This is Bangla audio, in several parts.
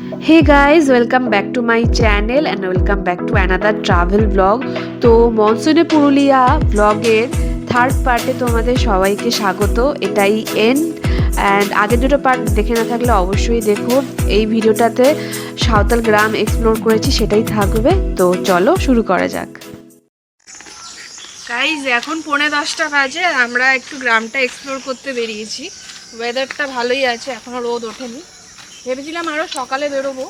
Hey guys, welcome back to my channel and welcome back to another travel vlog. তো মনসুনে পুরুলিয়া ব্লগের থার্ড পার্টে তোমাদের সবাইকে স্বাগত। এটাই এন্ড অ্যান্ড আগের দুটো পার্ট দেখে না থাকলে অবশ্যই দেখো। এই ভিডিওটাতে সাঁওতাল গ্রাম এক্সপ্লোর করেছি সেটাই থাকবে। তো চলো শুরু করা যাক। গাইজ এখন 9:30 বাজে, আমরা একটু গ্রামটা এক্সপ্লোর করতে বেরিয়েছি। ওয়েদারটা ভালোই আছে, এখনও রোদ ওঠেনি। ভেবেছিলাম আরও সকালে বেরোবো।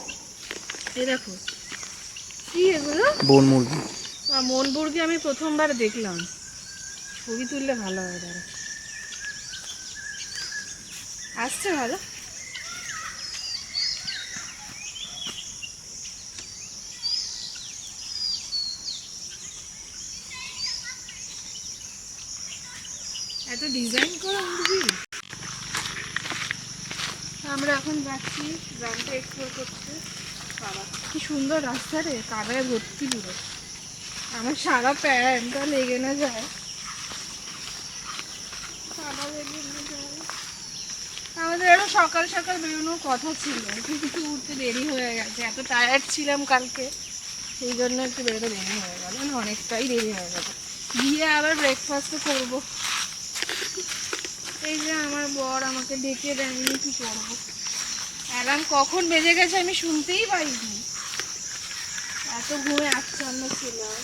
এই দেখো কি এগুলো, বন মুরগি। মন মুরগি আমি প্রথমবার দেখলাম। ছবি তুললে ভালো হয়। দাঁড়া, আসছে ভালো। এত ডিজাইন করা মুরগি। আমরা এখন যাচ্ছি গ্রামটা এক্সপ্লোর করতে। বাবা কি সুন্দর রাস্তা রে, কাদায় ভর্তি পুরো। আমার সারা প্যান্টটা লেগে না যায়, কাদা লেগে না যায়। আমাদের আরো সকাল সকাল বেরোনোর কথা ছিল, কিন্তু উঠতে দেরি হয়ে গেছে। এত টায়ার্ড ছিলাম কালকে, সেই জন্য একটু বেরোতে দেরি হয়ে গেল, মানে অনেকটাই দেরি হয়ে গেল। গিয়ে আবার ব্রেকফাস্টও করবো। এই যে আমার বর আমাকে ডেকে দেয়নি, কি করবো। অ্যালার্ম কখন বেজে গেছে আমি শুনতেই পাইনি, এত ঘুমে আচ্ছন্ন ছিলাম।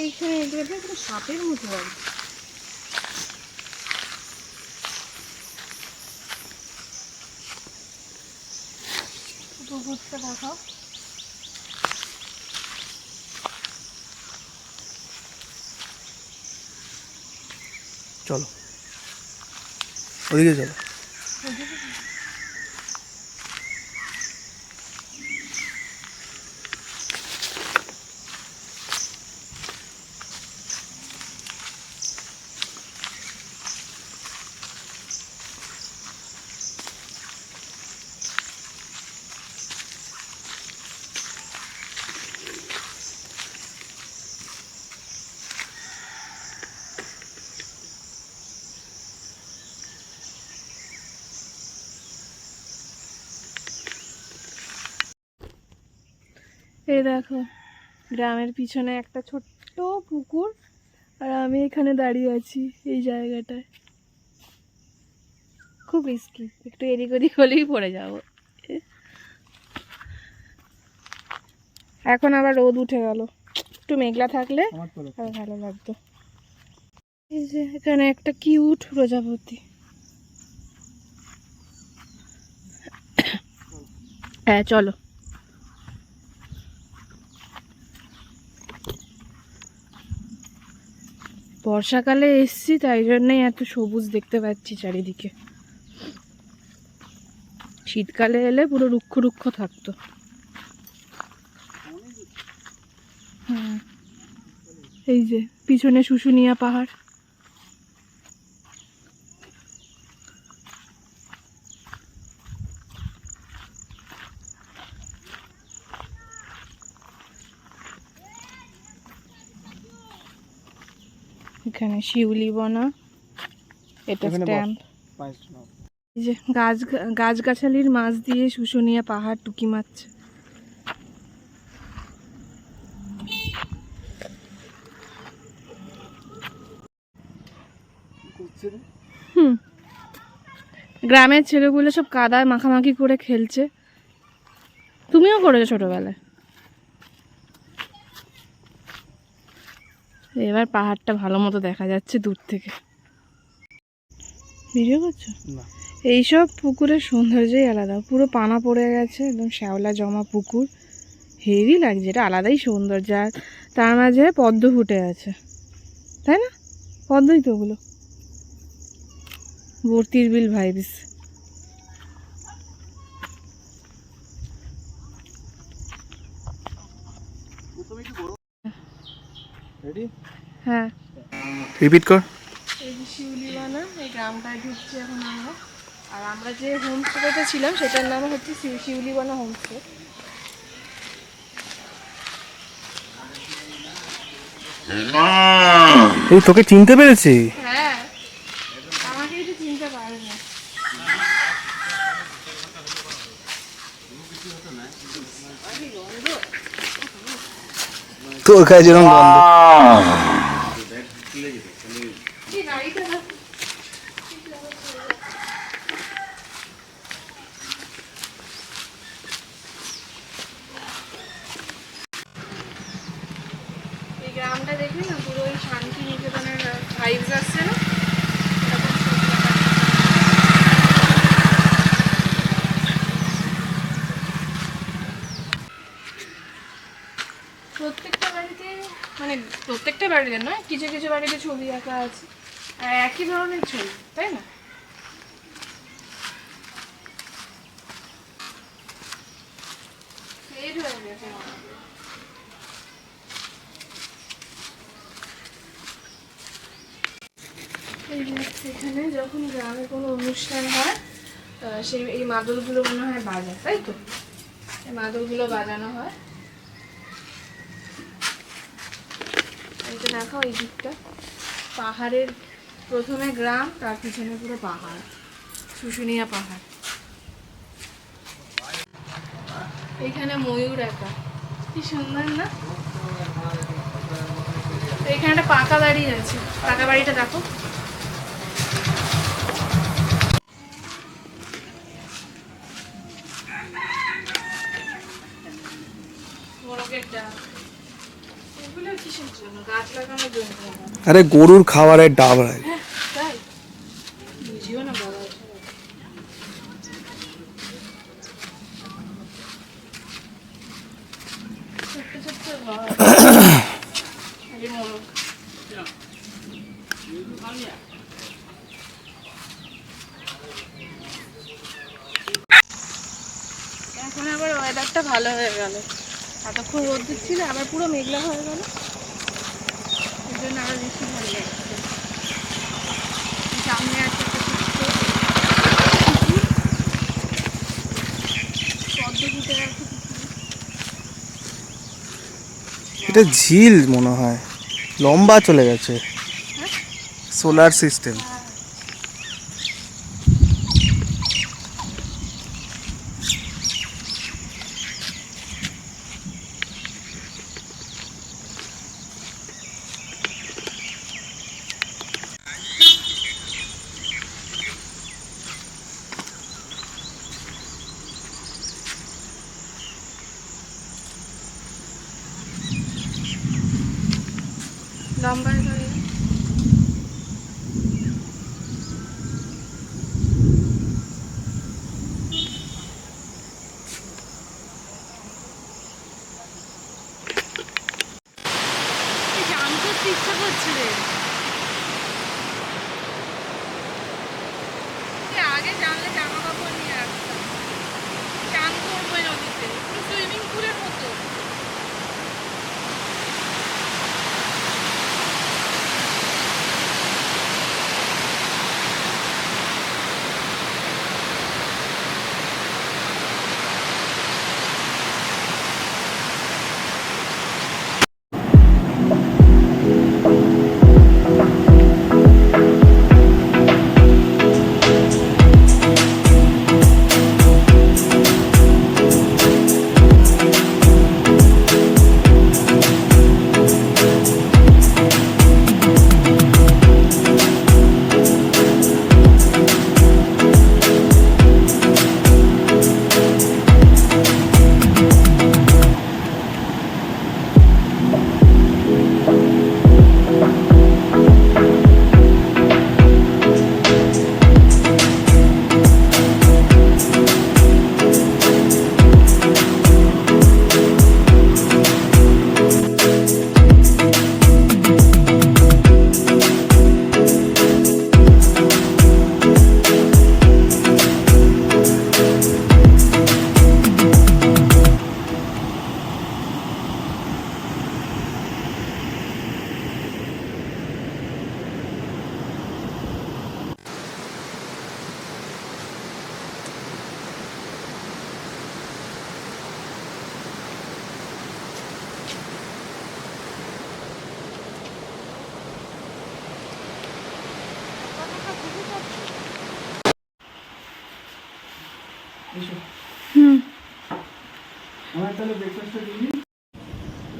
এইখানে এগুলোতে একটু সাপের মতো আর কি। পুকুরটা দেখাও। চলো ওদিকে চলো। এই দেখো গ্রামের পিছনে একটা ছোট্ট পুকুর, আর আমি এখানে দাঁড়িয়ে আছি এই জায়গাটায়। খুব রিস্কি, একটু এদিক ওদিক হলেই পড়ে যাব। এখন আবার রোদ উঠে গেল, একটু মেঘলা থাকলে আরো ভালো লাগতো। এই যে এখানে একটা কিউট প্রজাপতি। হ্যাঁ চলো। বর্ষাকালে এসছি, তাই জন্যই এত সবুজ দেখতে পাচ্ছি চারিদিকে। শীতকালে এলে পুরো রুক্ষ রুক্ষ থাকতো। এই যে পিছনে শুশুনিয়া পাহাড়। এখানে শিউলি বনা, এটা স্ট্যাম্প। এই যে গাছগাছালির মাছ দিয়ে শুশুনিয়া পাহাড় টুকি মারছে। গ্রামের ছেলেগুলো সব কাদায় মাখামাখি করে খেলছে। তুমিও করেছো ছোটবেলায়। এবার পাহাড়টা ভালো মতো দেখা যাচ্ছে দূর থেকে। ভিডিও করছো? এইসব পুকুরের সৌন্দর্যই আলাদা, পুরো পানা পড়ে গেছে, একদম শ্যাওলা জমা পুকুর, হেভি লাগছে। এটা আলাদাই সৌন্দর্য। আর তার মাঝে পদ্ম ফুটে আছে, তাই না? পদ্মই তো ওগুলো, ভর্তির বিল ভাইবিস। হ্যাঁ রিপিট কর। এই যে শিউলিবানা, এই গ্রামটায় ঢুকছি এখন আমরা। আর আমরা যে হোমস্টেতে ছিলাম সেটার নাম হচ্ছে শিউলিবানা হোমস্টে। এই তোকে চিনতে পেরেছি। হ্যাঁ, আমাকে একটু চিনতে পারে না। তোর কাছে যেরকম গন্ধ। এই গাড়িটা না, এই গ্রামটা দেখবি না, পুরো ওই শান্তি নিকেতনের ভাইবস আসছে না, এরকম প্রত্যেকটা বাড়িতে, মানে প্রত্যেকটা বাড়িতে নয়, কিছু কিছু বাড়িতে ছবি আঁকা আছে, আর একই ধরনের ছবি, তাই না? ফেড হয়ে গেছে আমার। এই যে এখানে যখন গ্রামে কোনো অনুষ্ঠান হয়, সেই এই মাদলগুলো মনে হয় বাজায়, তাই তো? এই মাদলগুলো বাজানো হয়। এইটা দেখো, এই দিকটা পাহাড়ের, প্রথমে গ্রাম, তার পিছনে পুরো পাহাড়, শুশুনিয়া পাহাড়। এইখানে ময়ূর একা, কি সুন্দর না? তো এখানে একটা পাকা বাড়ি আছে, পাকা বাড়িটা দেখো। মোরগের ডাক, এগুলো কিসের জন্য? গাছ লাগানোর জন্য লাগানো। আরে গরুর খাবারের ডাব হয়। হ্যাঁ, তাই বুঝিও না বাবা। ছোট্ট ছোট্ট ঘর, আরে মোরগ। এখন আবার ওয়েদারটা ভালো হয়ে গেল, এতক্ষণ রোদ দিচ্ছিল, আবার পুরো মেঘলা হয়ে গেল, এই জন্য আরো বেশি ভালো লাগছে। সামনে আছে একটা ছোট্ট পদ্ম ফুটে আছে। এটা ঝিল মনে হয়, লম্বা চলে গেছে, সোলার সিস্টেম। লম্বা করে চান করতে ইচ্ছা করছে রে। আগে জানলে জামা কাপড় নিয়ে রাখতাম, চান করবো নদীতে, পুরো সুইমিং পুলের মতো।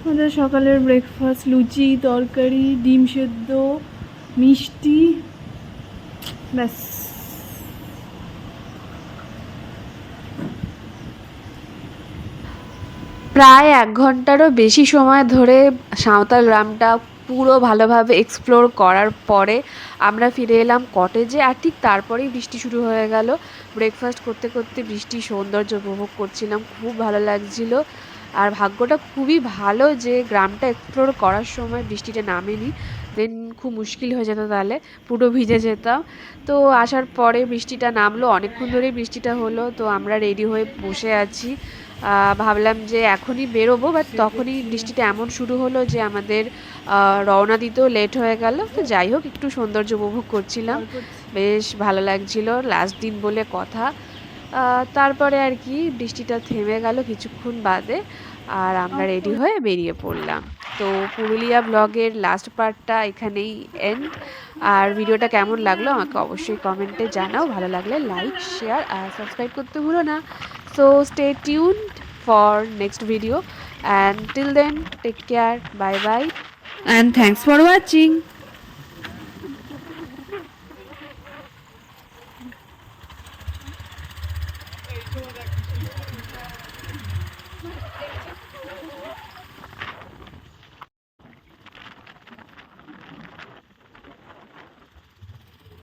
আমাদের সকালের ব্রেকফাস্ট লুচি তরকারি ডিম সেদ্ধ মিষ্টি ব্যাস। প্রায় 1 ঘন্টারও বেশি সময় ধরে সাঁওতাল গ্রামটা পুরো ভালোভাবে এক্সপ্লোর করার পরে আমরা ফিরে এলাম কটেজে। আর ঠিক তারপরেই বৃষ্টি শুরু হয়ে গেল। ব্রেকফাস্ট করতে করতে বৃষ্টির সৌন্দর্য উপভোগ করছিলাম, খুব ভালো লাগছিল। আর ভাগ্যটা খুবই ভালো যে গ্রামটা এক্সপ্লোর করার সময় বৃষ্টিটা নামেনি, দেন খুব মুশকিল হয়ে যেত, তাহলে পুরো ভিজে যেতাম। তো আসার পরে বৃষ্টিটা নামলো, অনেকক্ষণ ধরেই বৃষ্টিটা হলো। তো আমরা রেডি হয়ে বসে আছি, ভাবলাম যে এখনই বেরোবো, বাট তখনই বৃষ্টিটা এমন শুরু হলো যে আমাদের রওনা দিতেও লেট হয়ে গেল। তো যাই হোক, একটু সৌন্দর্য উপভোগ করছিলাম, বেশ ভালো লাগছিল, লাস্ট দিন বলে কথা। তারপরে আর কি বৃষ্টিটা থেমে গেল কিছুক্ষণ বাদে, আর আমরা রেডি হয়ে বেরিয়ে পড়লাম। তো পুরুলিয়া ব্লগের লাস্ট পার্টটা এখানেই এন্ড। আর ভিডিওটা কেমন লাগলো আমাকে অবশ্যই কমেন্টে জানাও, ভালো লাগলে লাইক শেয়ার আর সাবস্ক্রাইব করতে ভুলো না। So stay tuned for next video, and till then take care, bye bye, and thanks for watching.